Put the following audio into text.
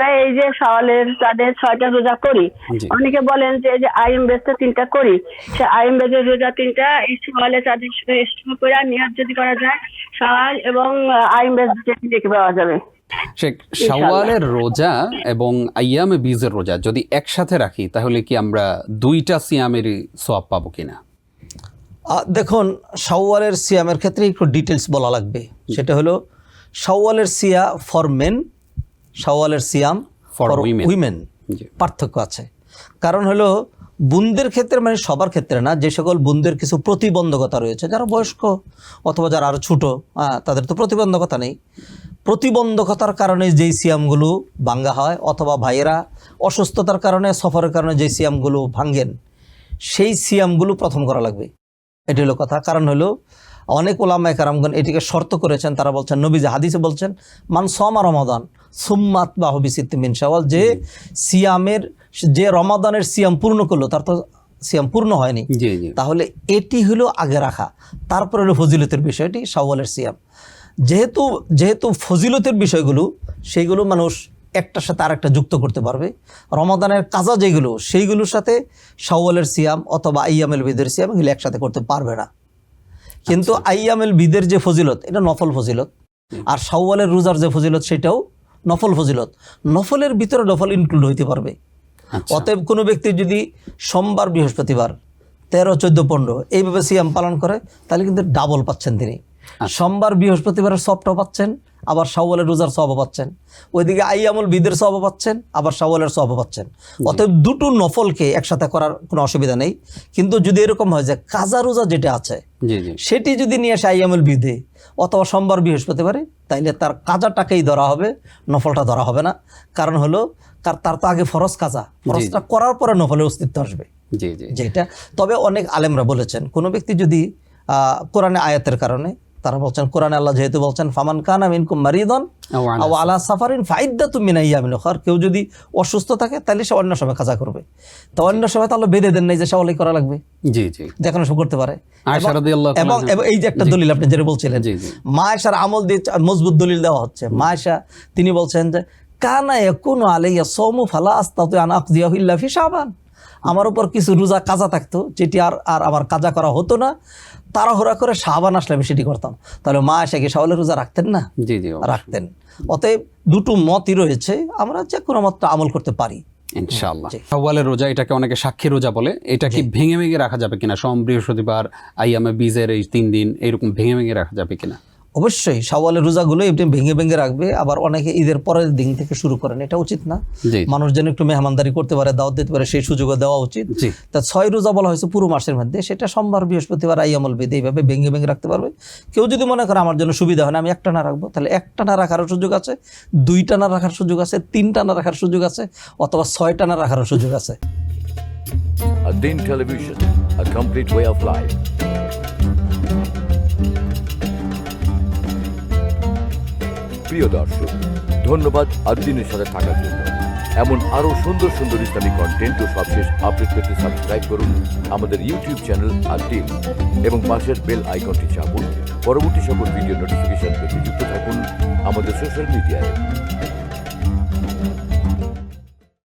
আমরা এই যে শাওয়ালের তাদের 6টা রোজা করি, জি। অনেকে বলেন যে এই যে আইএম বেসে 3টা করি, সে আইএম বেসের রোজা 3টা এই শাওয়ালে তাদের শুরু করে নিয়ত যদি করা যায় শাওয়াল এবং আইএম বেস দেখে পাওয়া যাবে। শেখ, শাওয়ালের রোজা এবং আইয়ামে বীজের রোজা যদি একসাথে রাখি তাহলে কি আমরা দুইটা সিয়ামেরই সওয়াব পাবো কিনা? দেখুন, শাওয়ালের সিয়ামের ক্ষেত্রে একটু ডিটেলস বলা লাগবে। সেটা হলো শাওয়ালের সিয়া ফর মেন, শাওয়ালের সিয়াম For ফর women। উইমেন। জি। পার্থক্য আছে। কারণ হলো বোনদের ক্ষেত্রে, মানে সবার ক্ষেত্রে না, যে সকল বোনদের কিছু প্রতিবন্ধকতা রয়েছে, যারা বয়স্ক অথবা যারা আরও ছোটো, তাদের তো প্রতিবন্ধকতা নেই, প্রতিবন্ধকতার কারণে যেই সিয়ামগুলো ভাঙ্গা হয়, অথবা ভাইয়েরা অসুস্থতার কারণে, সফরের কারণে যেই সিয়ামগুলো ভাঙ্গেন, সেই সিয়ামগুলো প্রথম করা লাগবে। এটি হলো কথা। কারণ হলো অনেক ওলামায়ে কেরামগণ এটিকে শর্ত করেছেন। তারা বলছেন, নবীজি হাদিসে বলছেন, মান সামা রমাদান সুম্মা আতবাহু বিসিত্তিন মিন শাওয়াল, যে সিয়ামের, যে রমাদানের সিয়াম পূর্ণ করলো, তার তো সিয়াম পূর্ণ হয়নি, জি জি। তাহলে এটি হলো আগে রাখা। তারপরে হলো ফজিলতের বিষয়টি, শাওয়ালের সিয়াম। যেহেতু ফজিলতের বিষয়গুলো, সেইগুলো মানুষ একটার সাথে আরেকটা যুক্ত করতে পারবে। রমাদানের কাজা যেগুলো, সেইগুলোর সাথে শাওয়ালের সিয়াম অথবা আইয়ামেল বিদের সিয়াম এগুলো একসাথে করতে পারবে না। কিন্তু আইয়ামেল বিদের যে ফজিলত, এটা নফল ফজিলত, আর শাওয়ালের রোজার যে ফজিলত, সেটাও নফল ফজিলত। নফলের ভিতরে নফল ইনক্লুড হইতে পারবে। অতএব কোনো ব্যক্তি যদি সোমবার, বৃহস্পতিবার 13, 14, 15 এইভাবে সিয়াম পালন করে, তাহলে কিন্তু ডাবল পাচ্ছেন তিনি। সোমবার, বৃহস্পতিবারের সবটাও পাচ্ছেন, আবার শাওয়ালের রোজার সওয়াবও পাচ্ছেন। ওইদিকে আইয়ামুল বিদের সওয়াবও পাচ্ছেন, আবার শাওয়ালের সওয়াবও পাচ্ছেন। অতএব দুটো নফলকে একসাথে করার কোনো অসুবিধা নেই। কিন্তু যদি এরকম হয় যে কাজা রোজা যেটা আছে, জি জি। সেটি যদি নিয়ে আসে আইয়ামুল বিদে অথবা সোমবার, বৃহস্পতিবারে, তাইলে তার কাজাটাকেই ধরা হবে, নফলটা ধরা হবে না। কারণ হলো তার তো আগে ফরজ কাজা, ফরজটা করার পরে নফলের অস্তিত্ব আসবে। জি জি। যেটা তবে অনেক আলেমরা বলেছেন, কোনো ব্যক্তি যদি কোরআনে আয়াতের কারণে, তারা বলছেন, কোরআনে আল্লাহ যেহেতু বলছেন, ফামান কানা মিনকুম মারিদান আও আলা সাফারিন ফাইদ্দাতুম মিন আইয়ামিন উখর, কেউ যদি অসুস্থ থাকে তাহলে সে অন্য সময় কাজা করবে। তো অন্য সময় তাহলে বেঁধে দেন নাই যে শাওয়ালই করা লাগবে, জি জি। যেখানে সব করতে পারে। আয়েশা রাদিয়াল্লাহু তাআলা, এবং এই যে একটা দলিল আপনি যেটা বলছিলেন, জি জি। মা আয়েশার আমল দিয়ে মজবুত দলিল দেওয়া হচ্ছে। মা আয়েশা তিনি বলছেন যে, কানা ইয়াকুনু আলাইয়া সাওমু ফালা আস্তাতি আন আকদিয়াহু ইল্লা ফি শাবান, আমার উপর কিছু রোজা কাজা থাকতো, যেটি আর আমার কাজা করা হতো না, তাড়াহুড়া করে শাবান আসলে আমি সেটি করতাম। তাহলে মা আয়েশা কি শাওয়ালের রোজা রাখতেন না? জি জি। রাখতেন। অতএব দুটো মতই রয়েছে, আমরা যে কোনো মতটা আমল করতে পারি ইনশাআল্লাহ। শাওয়ালের রোজা, এটাকে অনেকে সাক্ষী রোজা বলে, এটা কি ভেঙে ভেঙে রাখা যাবে কিনা? সোম, বৃহস্পতিবার, আইয়ামে বীজের এই 3 দিন এরকম ভেঙে ভেঙে রাখা যাবে কিনা? অবশ্যই শাওয়ালের রোজাগুলো এমনি ভেঙে ভেঙে রাখবে। আবার অনেকে ঈদের পরের দিন থেকে শুরু করেন, এটা উচিত না। জি। মানুষ যেন একটু মেহমানদারি করতে পারে, দাওয়াত দিতে পারে, সেই সুযোগও দেওয়া উচিত। জি। তা 6 রোজা বলা হয়েছে পুরো মাসের মধ্যে, সেটা সোমবার, বৃহস্পতিবার, আইয়ামুল বিদ এইভাবে ভেঙে ভেঙে রাখতে পারবে। কেউ যদি মনে করে আমার জন্য সুবিধা হয় না, আমি একটানা রাখবো, তাহলে একটানা রাখারও সুযোগ আছে, 2 টানা রাখার সুযোগ আছে, 3 টানা রাখার সুযোগ আছে, অথবা 6 টানা রাখারও সুযোগ আছে। Adin Television, a complete way of life. প্রিয় দর্শক, ধন্যবাদ আদ্দিনের সাথে থাকার জন্য। এমন আরও সুন্দর সুন্দর ইসলামিক কন্টেন্ট ও সবশেষ আপডেট পেতে সাবস্ক্রাইব করুন আমাদের ইউটিউব চ্যানেল আদ্দিন এবং পাশের বেল আইকনটি চাপুন। পরবর্তী সকল ভিডিও নোটিফিকেশন পেতে যুক্ত থাকুন আমাদের সোশ্যাল মিডিয়ায়।